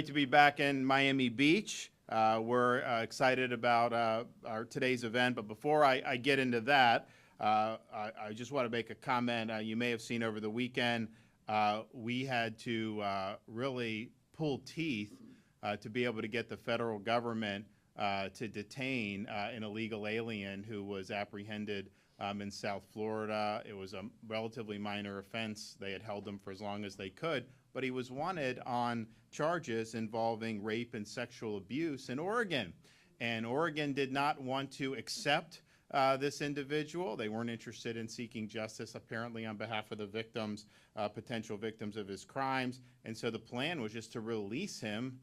To be back in Miami Beach. We're excited about our today's event, but before I get into that, I just want to make a comment. You may have seen over the weekend, we had to really pull teeth to be able to get the federal government to detain an illegal alien who was apprehended in South Florida. It was a relatively minor offense. They had held him for as long as they could, but he was wanted on charges involving rape and sexual abuse in Oregon. And Oregon did not want to accept this individual. They weren't interested in seeking justice, apparently, on behalf of the victims, potential victims of his crimes. And so the plan was just to release him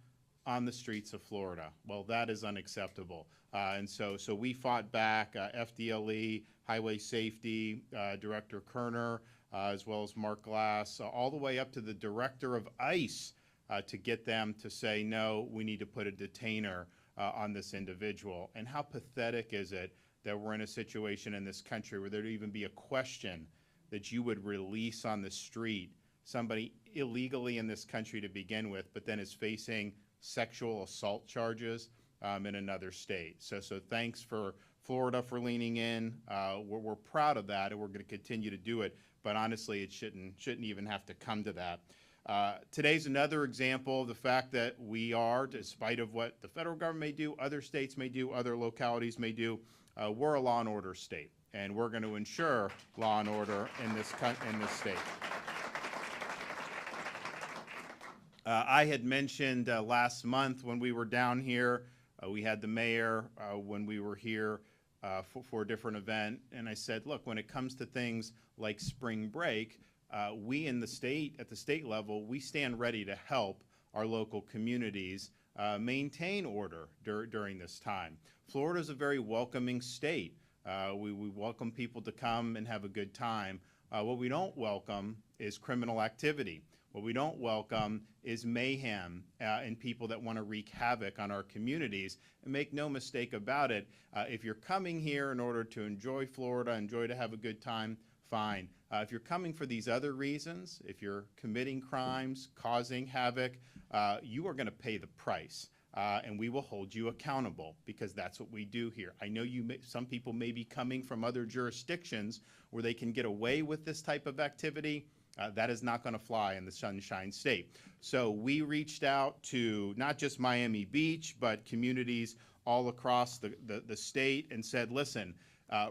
on the streets of Florida. Well, that is unacceptable. And so we fought back, FDLE, Highway Safety, Director Kerner, as well as Mark Glass, all the way up to the director of ICE to get them to say, no, we need to put a detainer on this individual. And how pathetic is it that we're in a situation in this country where there'd even be a question that you would release on the street somebody illegally in this country to begin with, but then is facing sexual assault charges in another state. So thanks for Florida for leaning in. We're proud of that, and we're going to continue to do it. But honestly, it shouldn't even have to come to that. Today's another example of the fact that we are, despite of what the federal government may do, other states may do, other localities may do, we're a law and order state, and we're going to ensure law and order in this state. I had mentioned last month when we were down here, we had the mayor when we were here for a different event, and I said, look, when it comes to things like spring break, we in the state, at the state level, we stand ready to help our local communities maintain order during this time. Florida is a very welcoming state. We welcome people to come and have a good time. What we don't welcome is criminal activity. What we don't welcome is mayhem and people that want to wreak havoc on our communities. And make no mistake about it, if you're coming here in order to enjoy Florida, enjoy to have a good time, fine. If you're coming for these other reasons, if you're committing crimes, causing havoc, you are going to pay the price. And we will hold you accountable because that's what we do here. I know some people may be coming from other jurisdictions where they can get away with this type of activity. That is not going to fly in the Sunshine State. So we reached out to not just Miami Beach, but communities all across the state and said, listen,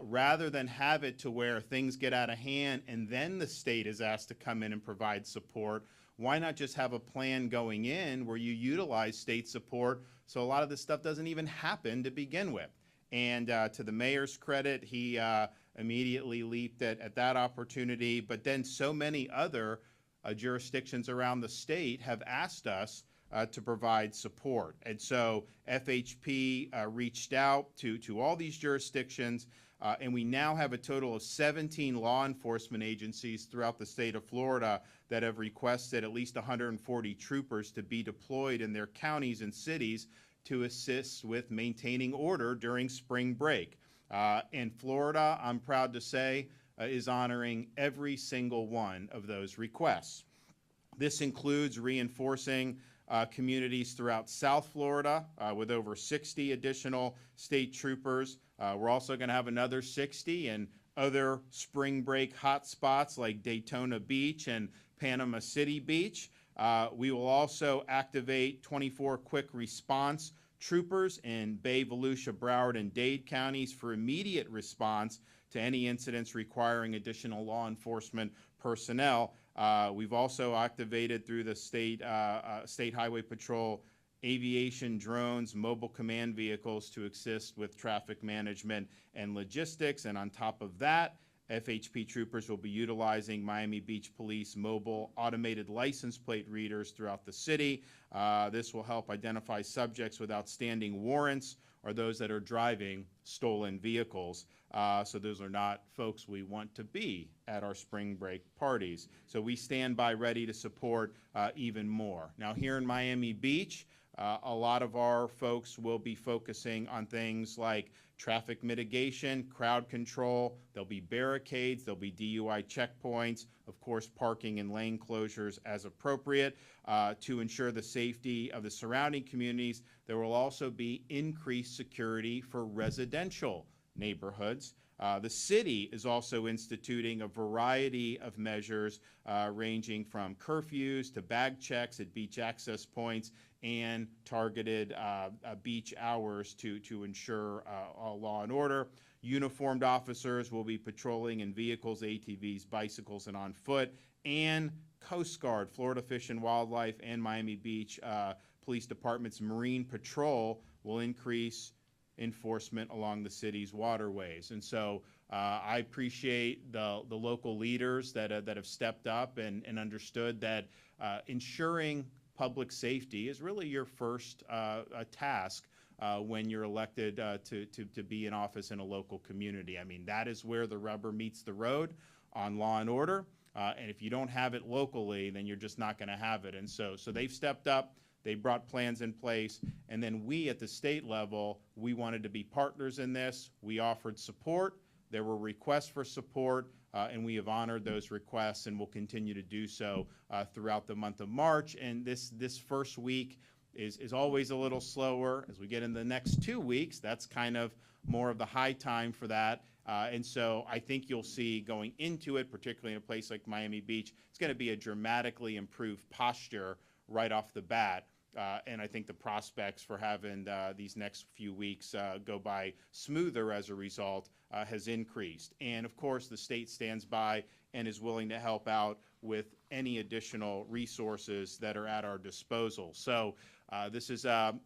rather than have it to where things get out of hand and then the state is asked to come in and provide support, why not just have a plan going in where you utilize state support so a lot of this stuff doesn't even happen to begin with? And to the mayor's credit, he immediately leaped at that opportunity, but then so many other jurisdictions around the state have asked us to provide support. And so FHP reached out to all these jurisdictions, and we now have a total of 17 law enforcement agencies throughout the state of Florida that have requested at least 140 troopers to be deployed in their counties and cities to assist with maintaining order during spring break. And Florida, I'm proud to say, is honoring every single one of those requests. This includes reinforcing communities throughout South Florida with over 60 additional state troopers. We're also going to have another 60 in other spring break hotspots like Daytona Beach and Panama City Beach. We will also activate 24 quick response troopers in Bay, Volusia, Broward, and Dade counties for immediate response to any incidents requiring additional law enforcement personnel. We've also activated through the State Highway Patrol aviation drones, mobile command vehicles to assist with traffic management and logistics. And on top of that, FHP troopers will be utilizing Miami Beach Police mobile automated license plate readers throughout the city. This will help identify subjects with outstanding warrants or those that are driving stolen vehicles. So those are not folks we want to be at our spring break parties. So we stand by ready to support even more. Now here in Miami Beach, A lot of our folks will be focusing on things like traffic mitigation, crowd control. There'll be barricades, there'll be DUI checkpoints, of course, parking and lane closures as appropriate to ensure the safety of the surrounding communities. There will also be increased security for residential neighborhoods. The city is also instituting a variety of measures ranging from curfews to bag checks at beach access points and targeted beach hours to ensure law and order. Uniformed officers will be patrolling in vehicles, ATVs, bicycles, and on foot. And Coast Guard, Florida Fish and Wildlife, and Miami Beach Police Department's Marine Patrol will increase enforcement along the city's waterways. And so I appreciate the local leaders that have stepped up and understood that ensuring public safety is really your first task when you're elected to be in office in a local community. I mean, that is where the rubber meets the road on law and order. And if you don't have it locally, then you're just not going to have it. And so they've stepped up. They brought plans in place. And then we at the state level, we wanted to be partners in this. We offered support. There were requests for support, and we have honored those requests and will continue to do so throughout the month of March. And this first week is always a little slower. As we get in the next 2 weeks, that's kind of more of the high time for that. And so I think you'll see going into it, particularly in a place like Miami Beach, it's going to be a dramatically improved posture right off the bat. And I think the prospects for having these next few weeks go by smoother as a result has increased. And of course, the state stands by and is willing to help out with any additional resources that are at our disposal. So this is the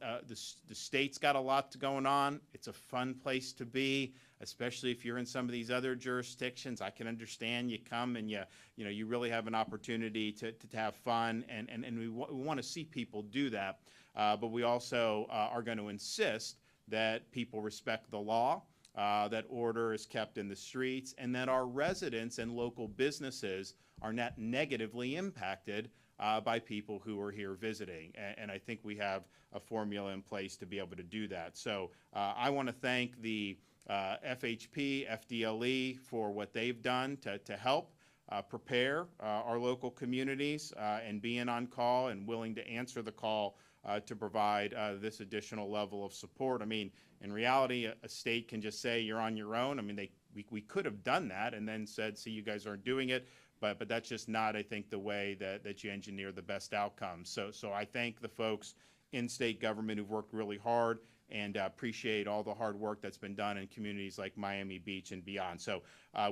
state's got a lot going on. It's a fun place to be, especially if you're in some of these other jurisdictions. I can understand you come and you really have an opportunity to have fun, and we want to see people do that. But we also are going to insist that people respect the law, that order is kept in the streets, and that our residents and local businesses are not negatively impacted by people who are here visiting. And I think we have a formula in place to be able to do that. So I want to thank the FHP, FDLE for what they've done to help prepare our local communities and being on call and willing to answer the call to provide this additional level of support. I mean, in reality, a state can just say you're on your own. I mean, we could have done that and then said, see, you guys aren't doing it. But that's just not, I think, the way that you engineer the best outcomes. So I thank the folks in state government who've worked really hard and appreciate all the hard work that's been done in communities like Miami Beach and beyond. So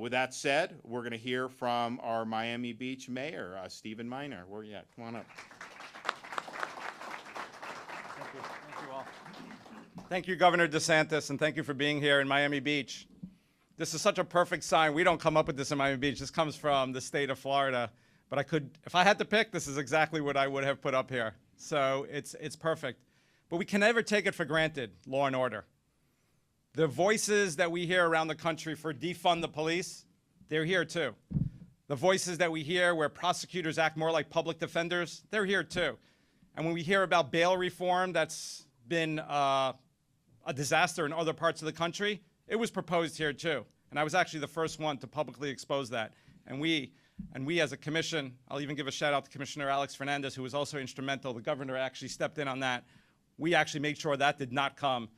with that said, we're going to hear from our Miami Beach mayor, Stephen Miner. Where are you at? Come on up. Thank you. Thank you all. Thank you, Governor DeSantis, and thank you for being here in Miami Beach. This is such a perfect sign. We don't come up with this in Miami Beach. This comes from the state of Florida. But if I had to pick, this is exactly what I would have put up here. So it's perfect. But we can never take it for granted, law and order. The voices that we hear around the country for defund the police, they're here too. The voices that we hear where prosecutors act more like public defenders, they're here too. And when we hear about bail reform that's been a disaster in other parts of the country, it was proposed here too. And I was actually the first one to publicly expose that. And we as a commission, I'll even give a shout out to Commissioner Alex Fernandez, who was also instrumental. The governor actually stepped in on that. We actually made sure that did not come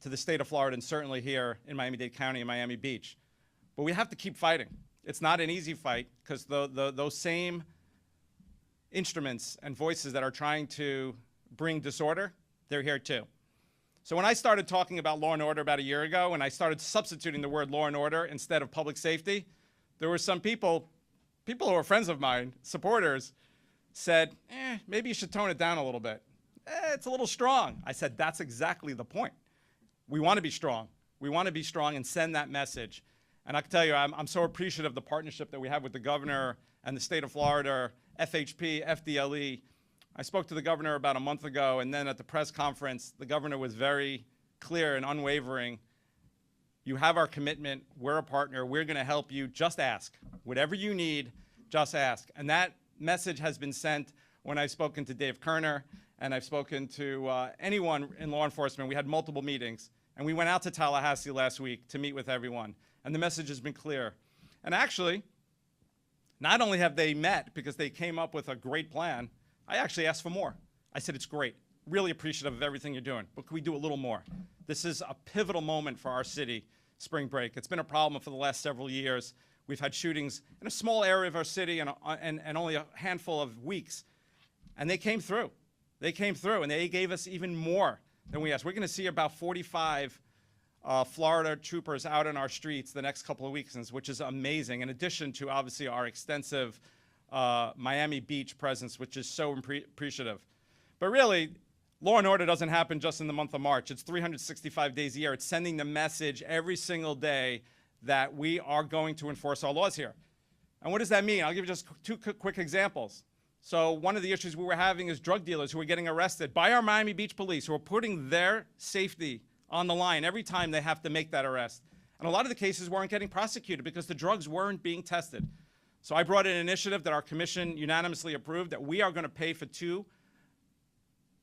to the state of Florida and certainly here in Miami-Dade County and Miami Beach. But we have to keep fighting. It's not an easy fight because those same instruments and voices that are trying to bring disorder, they're here too. So when I started talking about law and order about a year ago, and I started substituting the word law and order instead of public safety, there were some people who are friends of mine, supporters, said, maybe you should tone it down a little bit. It's a little strong. I said, that's exactly the point. We want to be strong. We want to be strong and send that message. And I can tell you, I'm so appreciative of the partnership that we have with the governor and the state of Florida, FHP, FDLE. I spoke to the governor about a month ago, and then at the press conference, the governor was very clear and unwavering. You have our commitment. We're a partner. We're going to help you. Just ask. Whatever you need, just ask. And that message has been sent when I've spoken to Dave Kerner and I've spoken to anyone in law enforcement. We had multiple meetings, and we went out to Tallahassee last week to meet with everyone, and the message has been clear. And actually, not only have they met because they came up with a great plan, I actually asked for more. I said, it's great, really appreciative of everything you're doing, but can we do a little more? This is a pivotal moment for our city, spring break. It's been a problem for the last several years. We've had shootings in a small area of our city and only a handful of weeks. And they came through. They came through, and they gave us even more than we asked. We're going to see about 45 Florida troopers out in our streets the next couple of weeks, which is amazing, in addition to, obviously, our extensive Miami Beach presence, which is so appreciative. But really, law and order doesn't happen just in the month of March. It's 365 days a year. It's sending the message every single day that we are going to enforce our laws here. And what does that mean? I'll give you just two quick examples. So one of the issues we were having is drug dealers who were getting arrested by our Miami Beach police, who are putting their safety on the line every time they have to make that arrest. And a lot of the cases weren't getting prosecuted because the drugs weren't being tested. So I brought in an initiative that our commission unanimously approved, that we are going to pay for 2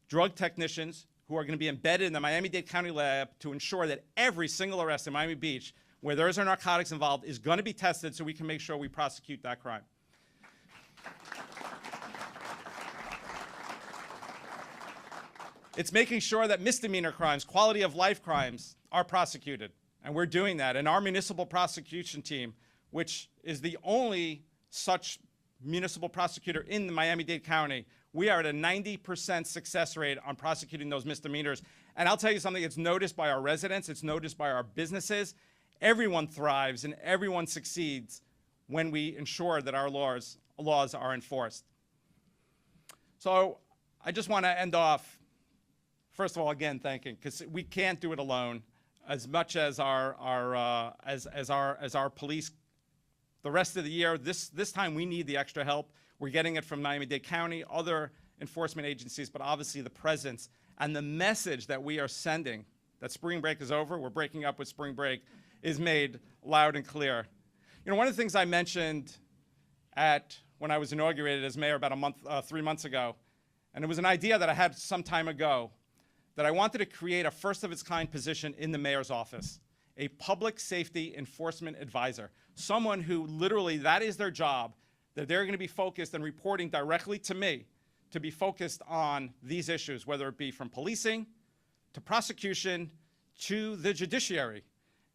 drug technicians who are going to be embedded in the Miami-Dade County lab to ensure that every single arrest in Miami Beach where there is narcotics involved is going to be tested so we can make sure we prosecute that crime. It's making sure that misdemeanor crimes, quality of life crimes, are prosecuted. And we're doing that. And our municipal prosecution team, which is the only such municipal prosecutor in the Miami-Dade County, we are at a 90% success rate on prosecuting those misdemeanors. And I'll tell you something, it's noticed by our residents, it's noticed by our businesses. Everyone thrives and everyone succeeds when we ensure that our laws are enforced. So I just want to end off, first of all, again, thanking, because we can't do it alone. As much as our police, the rest of the year, this time we need the extra help. We're getting it from Miami-Dade County, other enforcement agencies, but obviously the presence and the message that we are sending, that spring break is over, we're breaking up with spring break, is made loud and clear. You know, one of the things I mentioned when I was inaugurated as mayor about 3 months ago, and it was an idea that I had some time ago, that I wanted to create a first-of-its-kind position in the mayor's office, a public safety enforcement advisor, someone who literally, that is their job, that they're going to be focused and reporting directly to me to be focused on these issues, whether it be from policing to prosecution to the judiciary.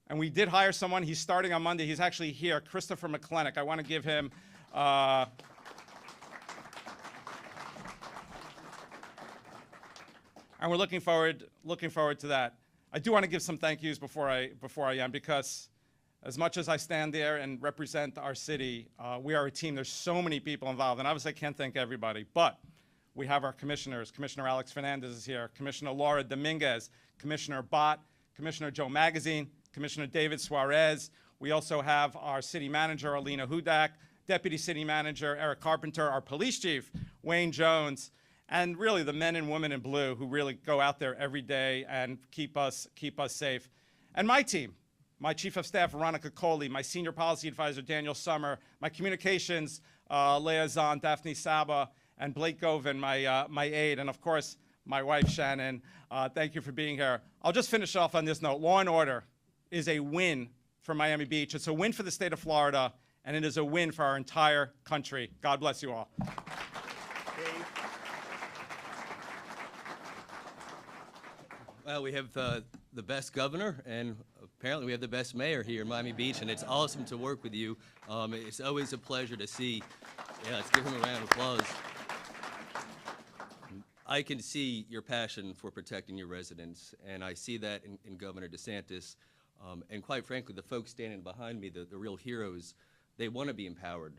And we did hire someone. He's starting on Monday. He's actually here, Christopher McClenick. I want to give him and we're looking forward to that. I do want to give some thank yous before I end, because as much as I stand there and represent our city, we are a team. There's so many people involved, and obviously I can't thank everybody, but we have our commissioners. Commissioner Alex Fernandez is here, Commissioner Laura Dominguez, Commissioner Bott, Commissioner Joe Magazine, Commissioner David Suarez. We also have our city manager, Alina Hudak, Deputy City Manager Eric Carpenter, our police chief, Wayne Jones, and really the men and women in blue who really go out there every day and keep us safe. And my team, my Chief of Staff, Veronica Coley, my Senior Policy Advisor, Daniel Summer, my Communications Liaison, Daphne Saba, and Blake Govin, my aide, and of course, my wife, Shannon. Thank you for being here. I'll just finish off on this note. Law and order is a win for Miami Beach. It's a win for the state of Florida, and it is a win for our entire country. God bless you all. Well, we have the best governor, and apparently we have the best mayor here in Miami Beach, and it's awesome to work with you. It's always a pleasure to see. Yeah, let's give him a round of applause. I can see your passion for protecting your residents, and I see that in Governor DeSantis. And quite frankly, the folks standing behind me, the real heroes, they want to be empowered.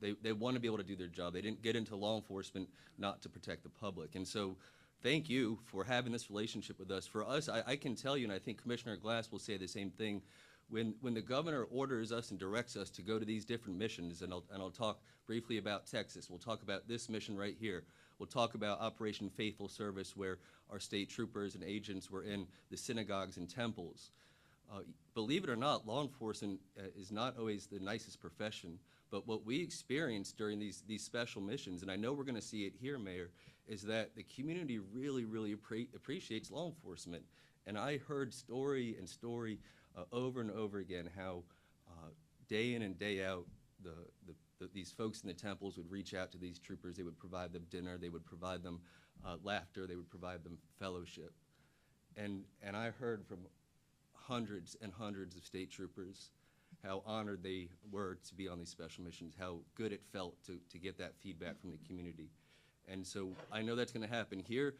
They want to be able to do their job. They didn't get into law enforcement not to protect the public. And so thank you for having this relationship with us. For us, I can tell you, and I think Commissioner Glass will say the same thing, when the governor orders us and directs us to go to these different missions, and I'll talk briefly about Texas. We'll talk about this mission right here. We'll talk about Operation Faithful Service, where our state troopers and agents were in the synagogues and temples. Believe it or not, law enforcement is not always the nicest profession, but what we experience during these special missions, and I know we're going to see it here, Mayor, is that the community really, really appreciates law enforcement. And I heard story and story over and over again how day in and day out, these folks in the temples would reach out to these troopers. They would provide them dinner. They would provide them laughter. They would provide them fellowship. And I heard from hundreds and hundreds of state troopers how honored they were to be on these special missions, how good it felt to get that feedback from the community. And so I know that's going to happen here.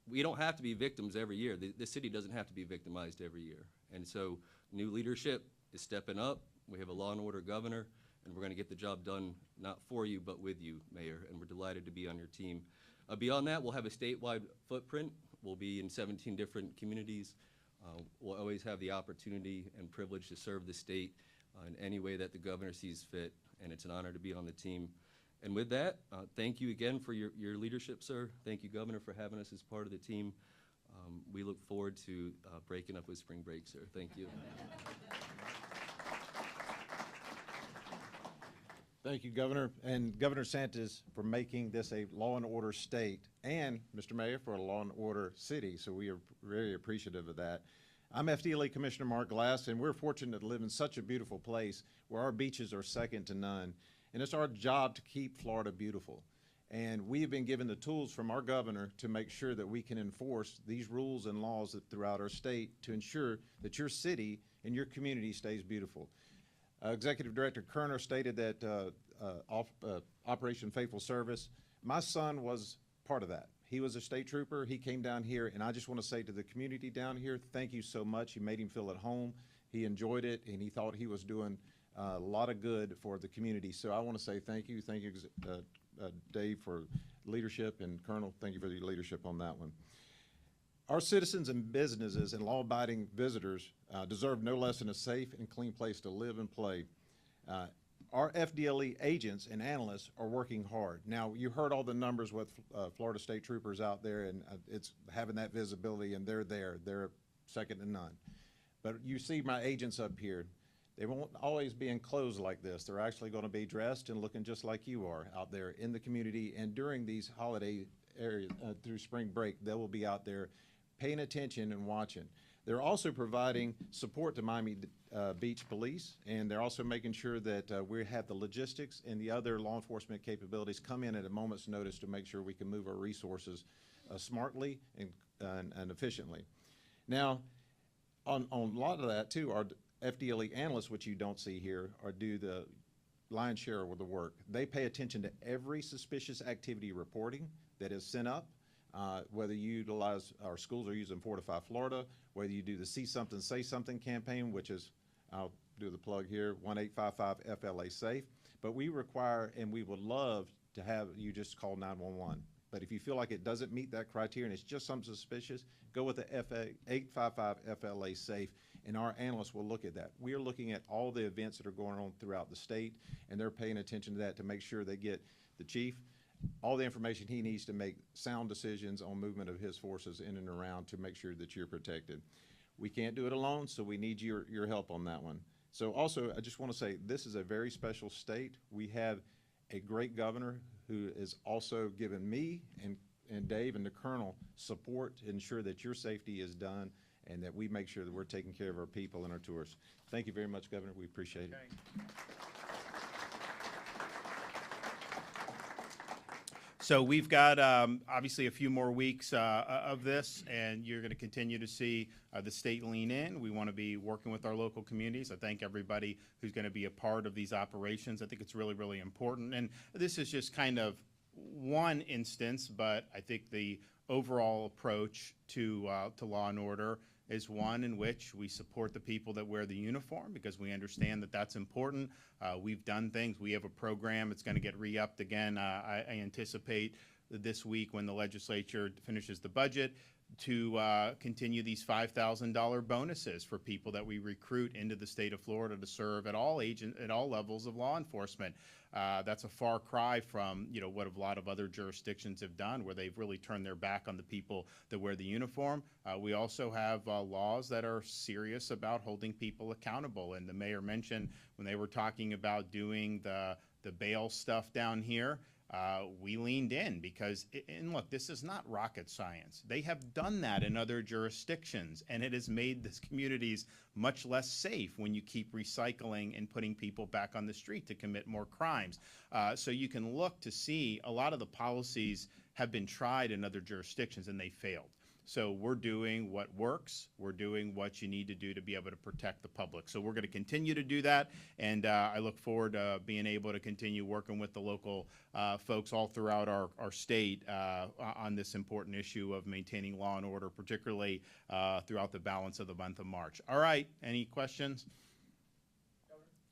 We don't have to be victims every year. The city doesn't have to be victimized every year. And so new leadership is stepping up. We have a law and order governor, and we're going to get the job done, not for you, but with you, Mayor, and we're delighted to be on your team. Beyond that, we'll have a statewide footprint. We'll be in 17 different communities. We'll always have the opportunity and privilege to serve the state in any way that the governor sees fit, and it's an honor to be on the team. And with that, thank you again for your leadership, sir. Thank you, Governor, for having us as part of the team. We look forward to breaking up with spring break, sir. Thank you. Thank you, Governor, and Governor DeSantis for making this a law and order state, and Mr. Mayor for a law and order city, so we are very appreciative of that. I'm FDLE Commissioner Mark Glass, and we're fortunate to live in such a beautiful place where our beaches are second to none, and it's our job to keep Florida beautiful. And we have been given the tools from our governor to make sure that we can enforce these rules and laws throughout our state to ensure that your city and your community stays beautiful. Executive Director Kerner stated that Operation Faithful Service, my son was part of that. He was a state trooper. He came down here, and I just want to say to the community down here, thank you so much. You made him feel at home. He enjoyed it, and he thought he was doing a lot of good for the community. So I want to say thank you. Thank you, Dave, for leadership, and Colonel, thank you for your leadership on that one. Our citizens and businesses and law-abiding visitors deserve no less than a safe and clean place to live and play. Our FDLE agents and analysts are working hard. Now, you heard all the numbers with Florida State Troopers out there, and it's having that visibility, and they're there. They're second to none. But you see my agents up here. They won't always be in clothes like this. They're actually going to be dressed and looking just like you are out there in the community. And during these holiday areas, through spring break, they will be out there paying attention and watching. They're also providing support to Miami Beach Police, and they're also making sure that we have the logistics and the other law enforcement capabilities come in at a moment's notice to make sure we can move our resources smartly and efficiently. Now, on a lot of that too, our FDLE analysts, which you don't see here, do the lion's share of the work. They pay attention to every suspicious activity reporting that is sent up. Whether you utilize, our schools are using Fortify Florida, whether you do the See Something, Say Something campaign, which is, I'll do the plug here, 1-855-FLA-SAFE. But we require, and we would love to have you just call 911. But if you feel like it doesn't meet that criteria and it's just something suspicious, go with the 855-FLA-SAFE, and our analysts will look at that. We are looking at all the events that are going on throughout the state, and they're paying attention to that to make sure they get the chief all the information he needs to make sound decisions on movement of his forces in and around to make sure that you're protected. We can't do it alone, so we need your help on that one. So also, I just want to say this is a very special state. We have a great governor who is also given me and Dave and the Colonel support to ensure that your safety is done and that we make sure that we're taking care of our people and our tourists. Thank you very much, Governor. We appreciate it. So we've got obviously a few more weeks of this, and you're going to continue to see the state lean in. We want to be working with our local communities. I thank everybody who's going to be a part of these operations. I think it's really, really important. And this is just kind of one instance, but I think the overall approach to law and order is one in which we support the people that wear the uniform because we understand that that's important. We've done things. We have a program. It's going to get re-upped again. I anticipate this week when the legislature finishes the budget to continue these $5,000 bonuses for people that we recruit into the state of Florida to serve at all levels of law enforcement. That's a far cry from what a lot of other jurisdictions have done, where they've really turned their back on the people that wear the uniform. We also have laws that are serious about holding people accountable. And the mayor mentioned when they were talking about doing the bail stuff down here. we leaned in because, and look, this is not rocket science. They have done that in other jurisdictions, and it has made these communities much less safe when you keep recycling and putting people back on the street to commit more crimes. So you can look to see a lot of the policies have been tried in other jurisdictions and they failed. So we're doing what works. We're doing what you need to do to be able to protect the public. So we're going to continue to do that, and I look forward to being able to continue working with the local folks all throughout our state on this important issue of maintaining law and order, particularly throughout the balance of the month of March. All right, any questions?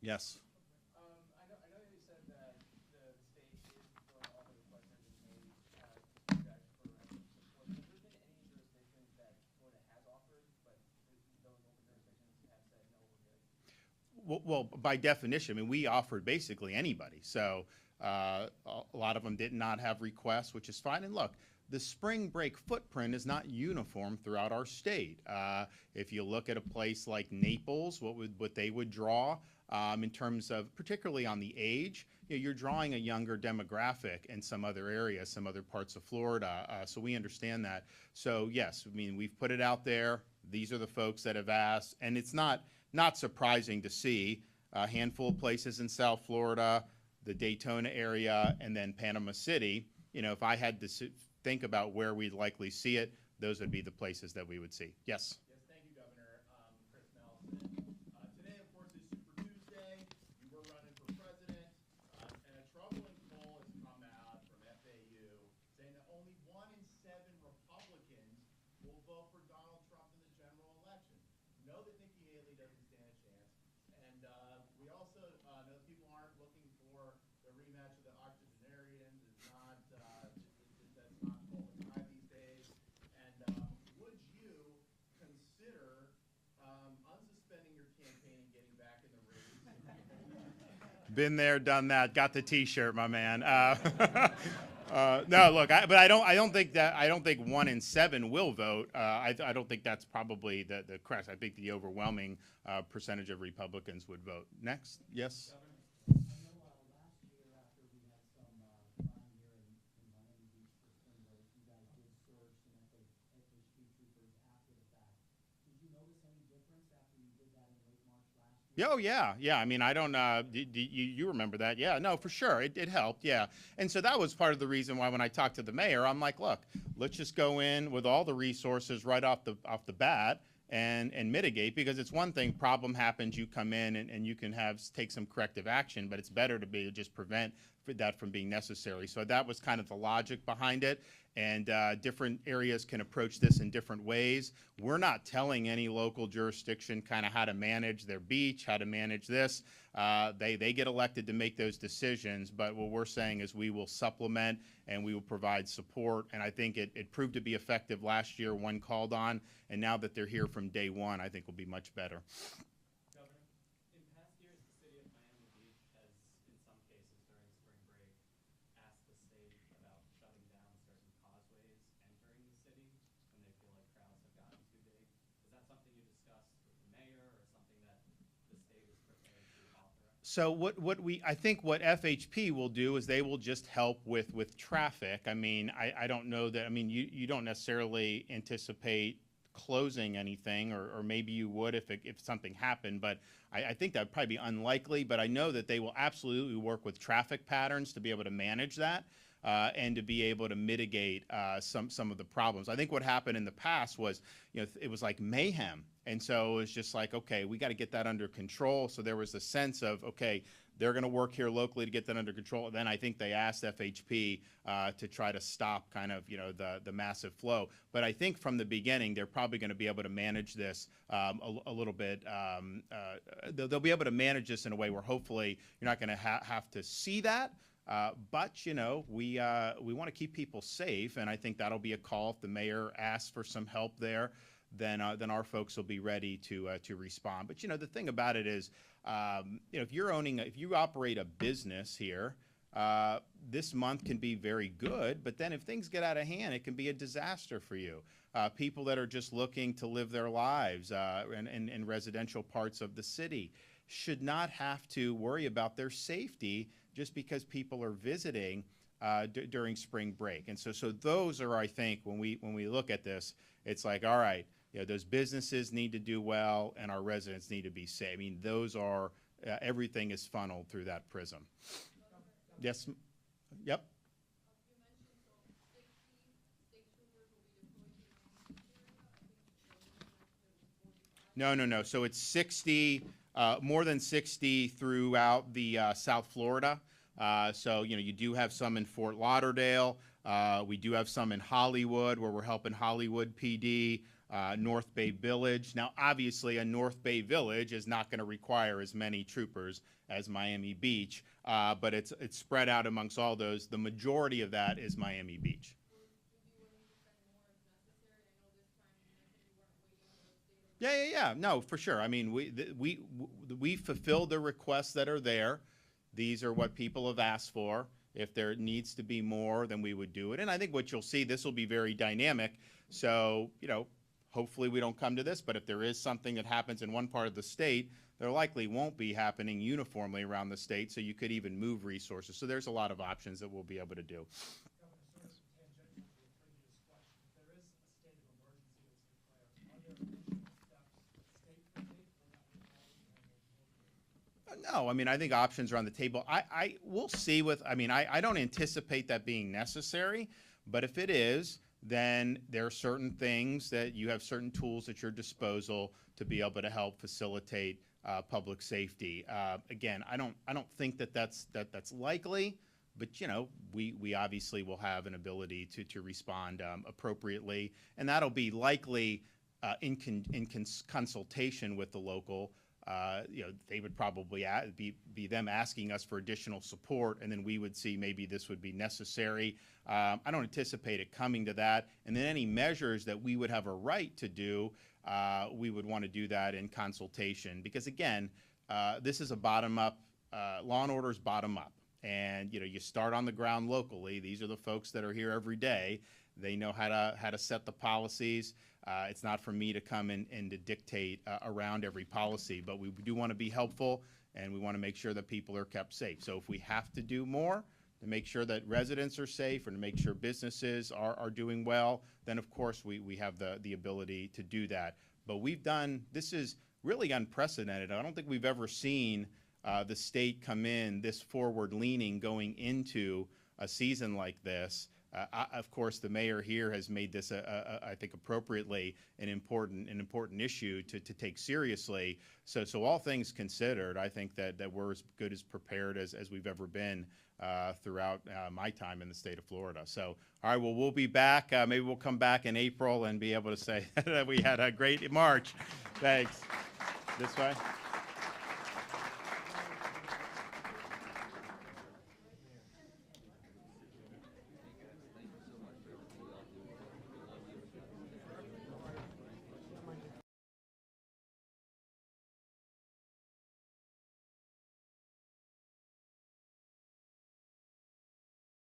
Yes. I know that you said that the state is doing all the requests that have been made for extra support. Has there been any jurisdictions that Florida has offered, but those local jurisdictions have said, no, we're good? Well, by definition, I mean, we offered basically anybody. So a lot of them did not have requests, which is fine. And look, the spring break footprint is not uniform throughout our state. If you look at a place like Naples, what they would draw in terms of, particularly on the age, you're drawing a younger demographic in some other areas, some other parts of Florida. So we understand that. So yes, I mean, we've put it out there. These are the folks that have asked, and it's not surprising to see a handful of places in South Florida, the Daytona area, and then Panama City. You know, if I had to think about where we'd likely see it, those would be the places that we would see. Yes. Yes, thank you, Governor. Chris Nelson. Today, of course, is Super Tuesday. You were running for president, and a troubling poll has come out from FAU saying that only 1 in 7 Republicans will vote for Donald Trump in the general election. We know that Nikki Haley doesn't stand a chance, and we also know that people aren't looking for the rematch of the octogenarians. It's not that's not full of time these days. And would you consider unsuspending your campaign and getting back in the race? Been there, done that. Got the T-shirt, my man. No, look, but I don't think 1 in 7 will vote. I don't think that's probably the correct. I think the overwhelming percentage of Republicans would vote. Next, yes. I know last year after we had some crime here in Miami Beach for spring break, you guys did surge some FHP troopers after the fact. Did you notice any difference after you did that in late March last year? Oh, yeah. I mean, I don't, you remember that? Yeah, no, for sure. It helped, yeah. And so that was part of the reason why when I talked to the mayor, I'm like, look, let's just go in with all the resources right off the bat and mitigate, because it's one thing, problem happens, you come in and you can take some corrective action, but it's better to just prevent that from being necessary. So that was kind of the logic behind it. And different areas can approach this in different ways. We're not telling any local jurisdiction kind of how to manage their beach, how to manage this. They get elected to make those decisions, but what we're saying is we will supplement and we will provide support. And I think it proved to be effective last year when called on, and now that they're here from day one, I think will be much better. Governor, in past years, the city of Miami Beach has, in some cases during spring break, asked the state about shutting down certain causeways entering the city when they feel like crowds have gotten too big. Is that something you discussed with the mayor, or something that the state is prepared to authorize? So I think what FHP will do is they will just help with traffic. I mean, I don't know that, I mean, you don't necessarily anticipate closing anything, or maybe you would if something happened, but I think that would probably be unlikely. But I know that they will absolutely work with traffic patterns to be able to manage that and to be able to mitigate some of the problems. I think what happened in the past was, it was like mayhem. And so it was just like, okay, we got to get that under control. So there was a sense of, okay, they're going to work here locally to get that under control. And then I think they asked FHP to try to stop kind of, the massive flow. But I think from the beginning, they're probably going to be able to manage this a little bit. They'll be able to manage this in a way where hopefully you're not going to have to see that. But we want to keep people safe, and I think that'll be a call if the mayor asks for some help there. Then our folks will be ready to respond. But the thing about it is, if you operate a business here, this month can be very good. But then if things get out of hand, it can be a disaster for you. People that are just looking to live their lives in residential parts of the city should not have to worry about their safety just because people are visiting. during spring break. And so those are, I think, when we look at this, it's like, all right, those businesses need to do well and our residents need to be safe. I mean, those are, everything is funneled through that prism. Yes, yep. No. So it's 60, more than 60 throughout the South Florida. So, you do have some in Fort Lauderdale. We do have some in Hollywood, where we're helping Hollywood PD, North Bay Village. Now, obviously, a North Bay Village is not going to require as many troopers as Miami Beach, but it's spread out amongst all those. The majority of that is Miami Beach. Yeah. No, for sure. I mean, we fulfilled the requests that are there. These are what people have asked for. If there needs to be more, then we would do it. And I think what you'll see, this will be very dynamic. So, hopefully we don't come to this, but if there is something that happens in one part of the state, there likely won't be happening uniformly around the state, so you could even move resources. So there's a lot of options that we'll be able to do. Governor, sort of tangential to the previous question, if there is a state of emergency that's declared, are there additional steps the state can take or that would already have No, I mean, I think options are on the table. We'll see I don't anticipate that being necessary, but if it is, then there are certain things that you have certain tools at your disposal to be able to help facilitate public safety. Again, I don't think that's likely, but we obviously will have an ability to respond appropriately, and that'll be likely in consultation with the local. They would probably be them asking us for additional support, and then we would see maybe this would be necessary. I don't anticipate it coming to that. And then any measures that we would have a right to do, we would want to do that in consultation. Because again, this is a bottom-up, law and order is bottom-up. And you start on the ground locally. These are the folks that are here every day. They know how to set the policies. It's not for me to come and to dictate around every policy, but we do want to be helpful, and we want to make sure that people are kept safe. So if we have to do more to make sure that residents are safe or to make sure businesses are doing well, then of course we have the ability to do that. But this is really unprecedented. I don't think we've ever seen the state come in this forward-leaning going into a season like this. Of course, the mayor here has made this, I think, appropriately an important issue to take seriously. So all things considered, I think that we're as good as prepared as we've ever been throughout my time in the state of Florida. So, all right, well, we'll be back. Maybe we'll come back in April and be able to say that we had a great March. Thanks. This way.